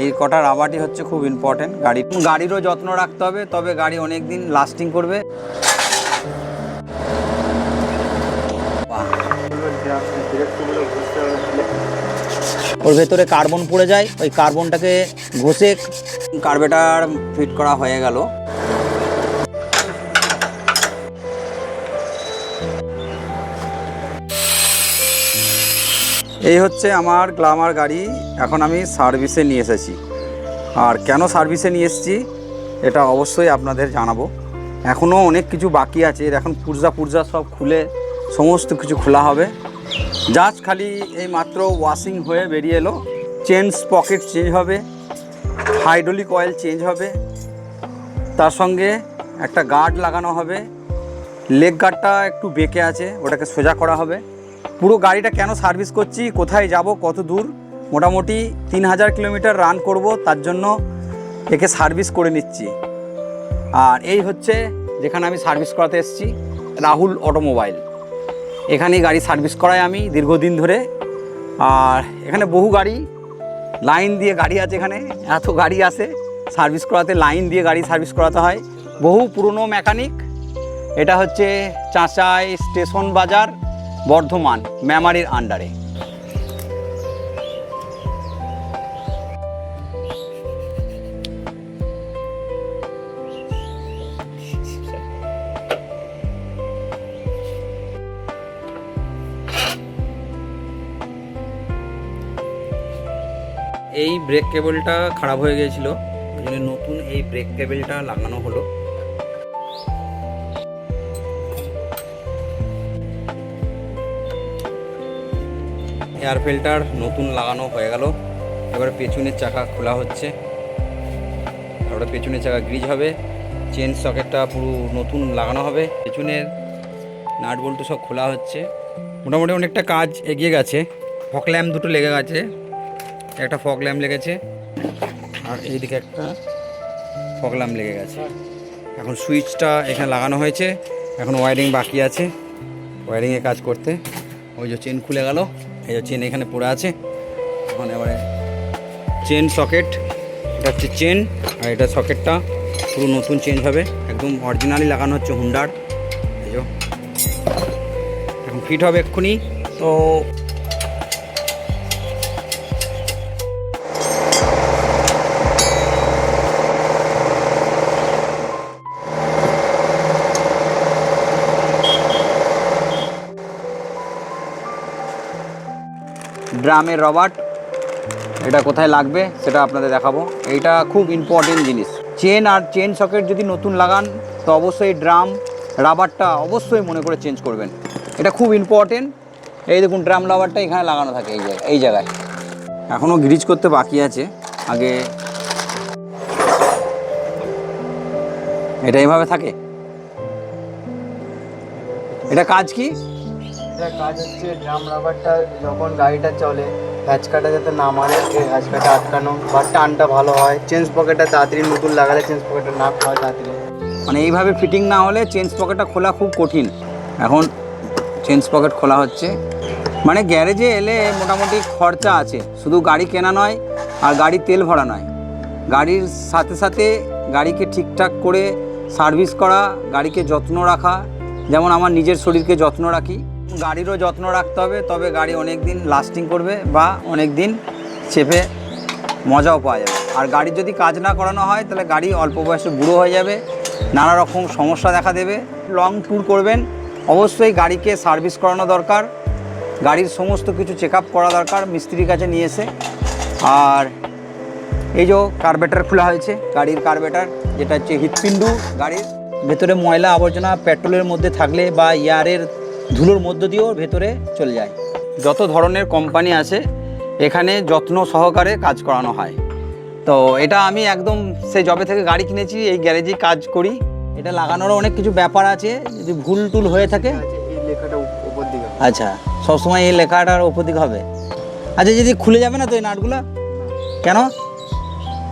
এই কটা রাবারই হচ্ছে খুব ইম্পর্টেন্ট। গাড়িরও যত্ন রাখতে হবে, তবে গাড়ি অনেক দিন লাস্টিং করবে। ওর ভেতরে কার্বন পড়ে যায়, ওই কার্বনটাকে ঘষে কার্বেটার ফিট করা হয়ে গেল। এই হচ্ছে আমার গ্ল্যামার গাড়ি, এখন আমি সার্ভিসে নিয়ে এসেছি। আর কেন সার্ভিসে নিয়ে এসেছি এটা অবশ্যই আপনাদের জানাবো। এখনও অনেক কিছু বাকি আছে, এখন পুর্জা সব খুলে সমস্ত কিছু খোলা হবে। জাস্ট খালি এই মাত্র ওয়াশিং হয়ে বেরিয়ে এলো। চেন পকেট চেঞ্জ হবে, হাইড্রোলিক অয়েল চেঞ্জ হবে, তার সঙ্গে একটা গার্ড লাগানো হবে। লেগ গার্ডটা একটু বেঁকে আছে, ওটাকে সোজা করা হবে। পুরো গাড়িটা কেন সার্ভিস করছি, কোথায় যাব, কত দূর, মোটামুটি 3000 কিলোমিটার রান করব, তার জন্য একে সার্ভিস করে নিচ্ছি। আর এই হচ্ছে যেখানে আমি সার্ভিস করাতে এসেছি, রাহুল অটোমোবাইল। এখানেই গাড়ি সার্ভিস করাই আমি দীর্ঘদিন ধরে। আর এখানে বহু গাড়ি লাইন দিয়ে গাড়ি আছে, এখানে এত গাড়ি আসে সার্ভিস করাতে, লাইন দিয়ে গাড়ি সার্ভিস করাতে হয়। বহু পুরনো মেকানিক। এটা হচ্ছে চাঁচাই স্টেশন বাজার, বর্ধমান, মেমারির আন্ডারে। এই ব্রেক কেবলটা খারাপ হয়ে গিয়েছিল, ওই জন্য নতুন এই ব্রেক কেবলটা লাগানো হলো। এয়ার ফিল্টার নতুন লাগানো হয়ে গেল। এবারে পেছনের চাকা খোলা হচ্ছে, তারপরে পেছনের চাকা গ্রিজ হবে। চেন সকেটটা পুরো নতুন লাগানো হবে। পেছনের নাট বল্টু সব খোলা হচ্ছে। মোটামুটি অনেকটা কাজ এগিয়ে গেছে। ফগ ল্যাম্প দুটো লেগে গেছে, একটা ফগ ল্যাম্প লেগেছে আর এইদিকে একটা ফগ ল্যাম্প লেগে গেছে। এখন সুইচটা এখানে লাগানো হয়েছে, এখন ওয়ারিং বাকি আছে, ওয়ারিংয়ে কাজ করতে। ওই যে চেন খুলে গেল, এই যে চেন এখানে পড়ে আছে। এখন এবারে চেন সকেট, এটা হচ্ছে চেন আর এটা সকেটটা পুরো নতুন চেঞ্জ হবে, একদম অরিজিনালি লাগানো হচ্ছে হুন্ডার। এই যে এখন ফিট হবে এক্ষুনি। তো ড্রামের রবার্ট, এটা কোথায় লাগবে সেটা আপনাদের দেখাবো। এইটা খুব ইম্পর্টেন্ট জিনিস। চেন আর চেন সকেট যদি নতুন লাগান তো অবশ্যই ড্রাম রাবারটা অবশ্যই মনে করে চেঞ্জ করবেন, এটা খুব ইম্পর্টেন্ট। এই দেখুন ড্রাম রাবারটা এখানে লাগানো থাকে এই জায়গায়। এখনও গ্রিজ করতে বাকি আছে। আগে এটা এইভাবে থাকে। এটা কাজ কি? এটা কাজ হচ্ছে ড্রাম রাবারটা যখন গাড়িটা চলে হ্যাচকাটা যাতে না মারে, এই হ্যাচকাটা আটকানো বা টানটা ভালো হয়। চেঞ্জ পকেটটা তাড়াতাড়ি নতুন লাগালে চেঞ্জ পকেটটা না হয় তাড়াতাড়ি, মানে এইভাবে ফিটিং না হলে চেঞ্জ পকেটটা খোলা খুব কঠিন। এখন চেঞ্জ পকেট খোলা হচ্ছে। মানে গ্যারেজে এলে মোটামুটি খরচা আছে, শুধু গাড়ি কেনা নয় আর গাড়ির তেল ভরা নয়, গাড়ির সাথে সাথে গাড়িকে ঠিকঠাক করে সার্ভিস করা, গাড়িকে যত্ন রাখা। যেমন আমার নিজের শরীরকে যত্ন রাখি, গাড়িরও যত্ন রাখতে হবে, তবে গাড়ি অনেক দিন লাস্টিং করবে বা অনেক দিন চেপে মজাও পাওয়া যাবে। আর গাড়ির যদি কাজ না করানো হয় তাহলে গাড়ি অল্প বয়সে বুড়ো হয়ে যাবে, নানা রকম সমস্যা দেখা দেবে। লং ট্যুর করবেন অবশ্যই গাড়িকে সার্ভিস করানো দরকার, গাড়ির সমস্ত কিছু চেক আপ করা দরকার মিস্ত্রির কাছে নিয়ে এসে। আর এই যে কার্বেটার খোলা হয়েছে, গাড়ির কার্বেটার, যেটা হচ্ছে হৃৎপিণ্ড। গাড়ির ভেতরে ময়লা আবর্জনা পেট্রোলের মধ্যে থাকলে বা এয়ারের ধুলোর মধ্য দিয়েও ভেতরে চলে যায়। যত ধরনের কোম্পানি আছে এখানে যত্ন সহকারে কাজ করানো হয়। তো এটা আমি একদম সেই জবে থেকে গাড়ি কিনেছি এই গ্যারেজেই কাজ করি। এটা লাগানোরও অনেক কিছু ব্যাপার আছে, যদি ভুল টুল হয়ে থাকে। এই লেখাটা উপর দিকে, আচ্ছা, সবসময় এই লেখাটার উপর দিকে হবে। আচ্ছা, যদি খুলে যাবে না তো এই নাটগুলো? কেন?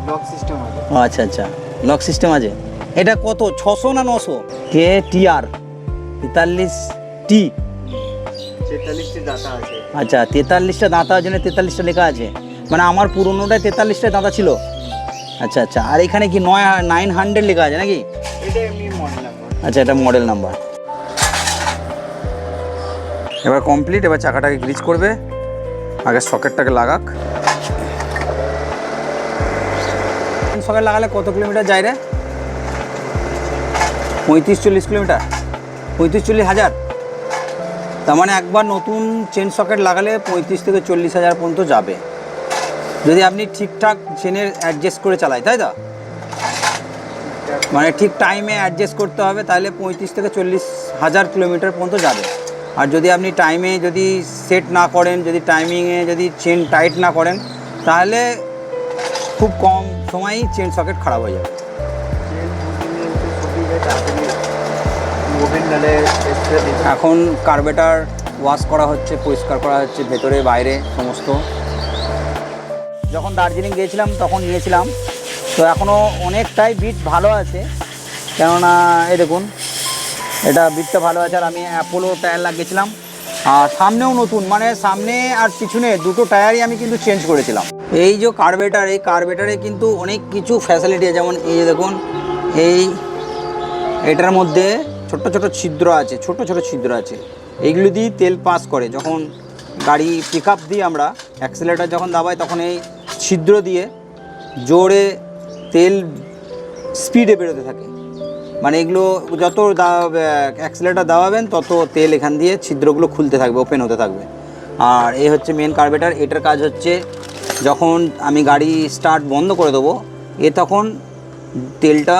লক সিস্টেম আছে। ও আচ্ছা আচ্ছা, লক সিস্টেম আছে। এটা কত, 600 না 900? কে টিআর 43T 43টি ডাটা আছে। আচ্ছা, 43টা দাঁতা জন্য 43টা লেখা আছে। মানে আমার পুরোনোটায় 43টায় দাদা ছিল। আচ্ছা আচ্ছা, আর এখানে কি 900 লেখা আছে নাকি? এটা এমনি মডেল নাম্বার। আচ্ছা, এটা মডেল নাম্বার। এবার কমপ্লিট। এবার চাকাটাকে গ্রিজ করবে, আগে সকেটটাকে লাগাক। সকেট লাগালে কত কিলোমিটার যায় রে? 35-40 কিলোমিটার, 35-40 হাজার। তার মানে একবার নতুন চেন সকেট লাগালে 35 থেকে 40 হাজার পর্যন্ত যাবে, যদি আপনি ঠিকঠাক চেনের অ্যাডজাস্ট করে চালায়, তাই তো? মানে ঠিক টাইমে অ্যাডজাস্ট করতে হবে, তাহলে 35 থেকে 40 হাজার কিলোমিটার পর্যন্ত যাবে। আর যদি আপনি টাইমে যদি সেট না করেন, যদি টাইমিংয়ে যদি চেন টাইট না করেন, তাহলে খুব কম সময়ই চেন সকেট খারাপ হয়ে যাবে। এখন কার্বেটার ওয়াশ করা হচ্ছে, পরিষ্কার করা হচ্ছে, ভেতরে বাইরে সমস্ত। যখন দার্জিলিং গিয়েছিলাম তখন নিয়েছিলাম, তো এখনও অনেকটাই বিট ভালো আছে, কেননা এই দেখুন এটা বিটটা ভালো আছে। আর আমি অ্যাপোলো টায়ার লাগিয়েছিলাম, আর সামনেও নতুন, মানে সামনে আর পিছনে দুটো টায়ারই আমি কিন্তু চেঞ্জ করেছিলাম। এই যে কার্বেটার, এই কার্বেটারে কিন্তু অনেক কিছু ফ্যাসিলিটি আছে, যেমন এই যে দেখুন এটার মধ্যে ছোট ছোট ছিদ্র আছে, ছোট ছোট ছিদ্র আছে, এইগুলো দিয়ে তেল পাস করে। যখন গাড়ি পিক আপ দিই আমরা, অ্যাক্সেলেটার যখন দাবাই, তখন এই ছিদ্র দিয়ে জোরে তেল স্পিডে বেরোতে থাকে। মানে এগুলো যত অ্যাক্সেলেটার দাবাবেন তত তেল এখান দিয়ে ছিদ্রগুলো খুলতে থাকবে, ওপেন হতে থাকবে। আর এই হচ্ছে মেন কার্বেটার। এটার কাজ হচ্ছে যখন আমি গাড়ি স্টার্ট বন্ধ করে দেবো, তখন তেলটা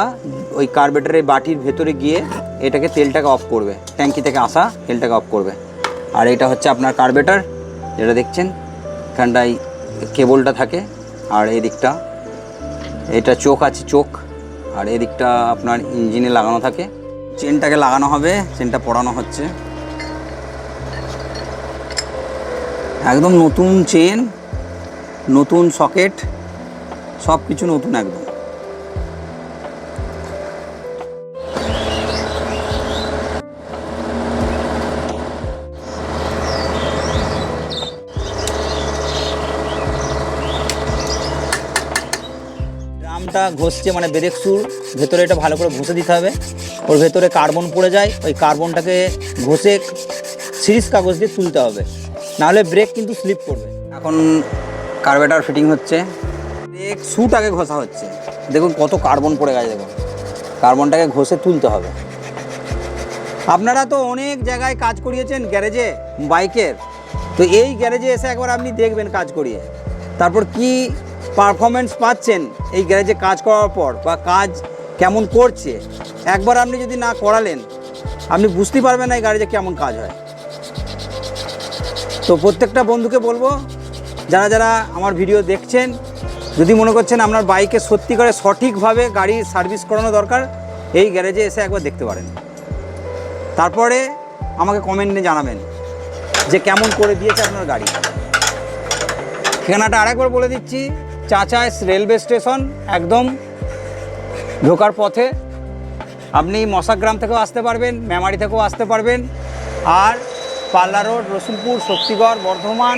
ওই কার্বেটারের বাটির ভেতরে গিয়ে এটাকে তেলটাকে অফ করবে, ট্যাঙ্কি থেকে আসা তেলটাকে অফ করবে। আর এটা হচ্ছে আপনার কার্বেটার, যেটা দেখছেন এখানটায় কেবলটা থাকে, আর এই দিকটা এটা চোখ আছে, চোখ। আর এদিকটা আপনার ইঞ্জিনে লাগানো থাকে। চেনটাকে লাগানো হবে, চেনটা পড়ানো হচ্ছে। একদম নতুন চেন, নতুন সকেট, সব কিছু নতুন একদম। ড্রামটা ঘষছে, মানে ব্রেক শুর ভেতরে এটা ভালো করে ঘষে দিতে হবে। ওর ভেতরে কার্বন পড়ে যায়, ওই কার্বনটাকে ঘষে সিরিজ কাগজ দিয়ে তুলতে হবে, নাহলে ব্রেক কিন্তু স্লিপ করবে। এখন কার্বেটার ফিটিং হচ্ছে, ব্রেক শুট আগে ঘষা হচ্ছে। দেখুন কত কার্বন পড়ে গেছে, দেখুন কার্বনটাকে ঘষে তুলতে হবে। আপনারা তো অনেক জায়গায় কাজ করিয়েছেন গ্যারেজে বাইকের, তো এই গ্যারেজে এসে একবার আপনি দেখবেন কাজ করিয়ে, তারপর কি পারফরমেন্স পাচ্ছেন এই গ্যারেজে কাজ করার পর, বা কাজ কেমন করছে। একবার আপনি যদি না করালেন, আপনি বুঝতে পারবেন না এই গ্যারেজে কেমন কাজ হয়। তো প্রত্যেকটা বন্ধুকে বলবো, যারা যারা আমার ভিডিও দেখছেন, যদি মনে করছেন আপনার বাইকে সত্যি করে সঠিকভাবে গাড়ির সার্ভিস করানো দরকার, এই গ্যারেজে এসে একবার দেখতে পারেন। তারপরে আমাকে কমেন্টে জানাবেন যে কেমন করে দিয়েছে আপনার গাড়ি। ঠিকানাটা আরেকবার বলে দিচ্ছি, চাচাইস রেলওয়ে স্টেশন, একদম ঢোকার পথে। আপনি মশাগ্রাম থেকেও আসতে পারবেন, মেমারি থেকেও আসতে পারবেন, আর পাল্লা রোড, রসুলপুর, শক্তিগড়, বর্ধমান,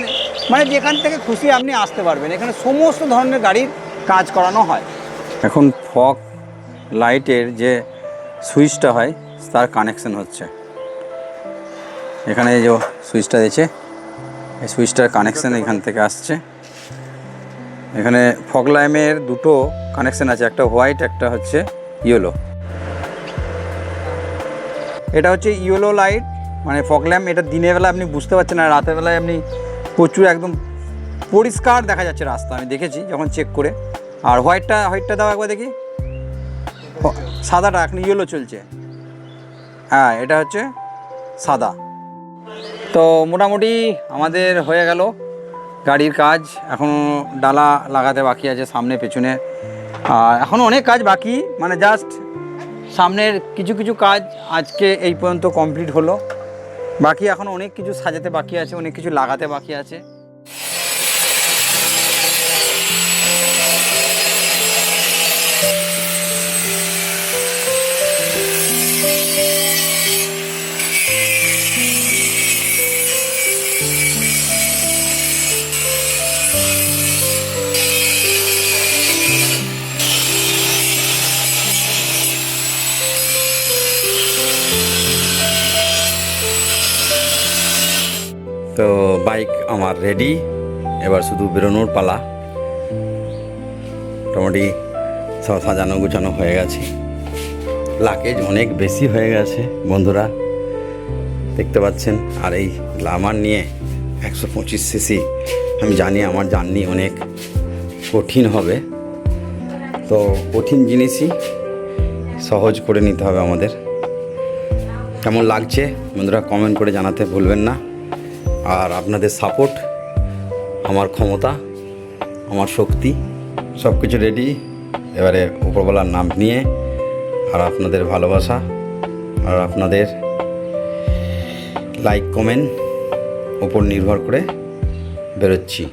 মানে যেখান থেকে খুশি আপনি আসতে পারবেন। এখানে সমস্ত ধরনের গাড়ির কাজ করানো হয়। এখন ফগ লাইটের যে সুইচটা হয় তার কানেকশন হচ্ছে। এখানে যে সুইচটা দিয়েছে, এই সুইচটার কানেকশন এখান থেকে আসছে। এখানে ফগ ল্যাম্পের দুটো কানেকশন আছে, একটা হোয়াইট, একটা হচ্ছে ইয়েলো। এটা হচ্ছে ইয়েলো লাইট, মানে ফগ ল্যাম্প। এটা দিনের বেলা আপনি বুঝতে পারছেন না, রাতের বেলায় আপনি প্রচুর একদম পরিষ্কার দেখা যাচ্ছে রাস্তা, আমি দেখেছি যখন চেক করে। আর হোয়াইটটা দাও একবার দেখি, সাদাটা এখন ইয়েলো চলছে। হ্যাঁ, এটা হচ্ছে সাদা। তো মোটামুটি আমাদের হয়ে গেল গাড়ির কাজ। এখনও ডালা লাগাতে বাকি আছে সামনে পেছনে, আর এখনও অনেক কাজ বাকি, মানে জাস্ট সামনের কিছু কিছু কাজ আজকে এই পর্যন্ত কমপ্লিট হলো। বাকি এখনও অনেক কিছু সাজাতে বাকি আছে, অনেক কিছু লাগাতে বাকি আছে। তো বাইক আমার রেডি, এবার শুধু বেরোনোর পালা। মোটামুটি সব সাজানো গুছানো হয়ে গেছে, লাগেজ অনেক বেশি হয়ে গেছে বন্ধুরা, দেখতে পাচ্ছেন। আর এই গ্ল্যামার নিয়ে 125 সিসি, আমি জানি আমার জার্নি অনেক কঠিন হবে, তো কঠিন জিনিসই সহজ করে নিতে হবে আমাদের। কেমন লাগছে বন্ধুরা কমেন্ট করে জানাতে ভুলবেন না। আর আপনাদের সাপোর্ট আমার ক্ষমতা, আমার শক্তি, সব কিছু রেডি। এবারে উপরওয়ালার নাম নিয়ে আর আপনাদের ভালোবাসা আর আপনাদের লাইক কমেন্ট ওপর নির্ভর করে বেরোচ্ছি।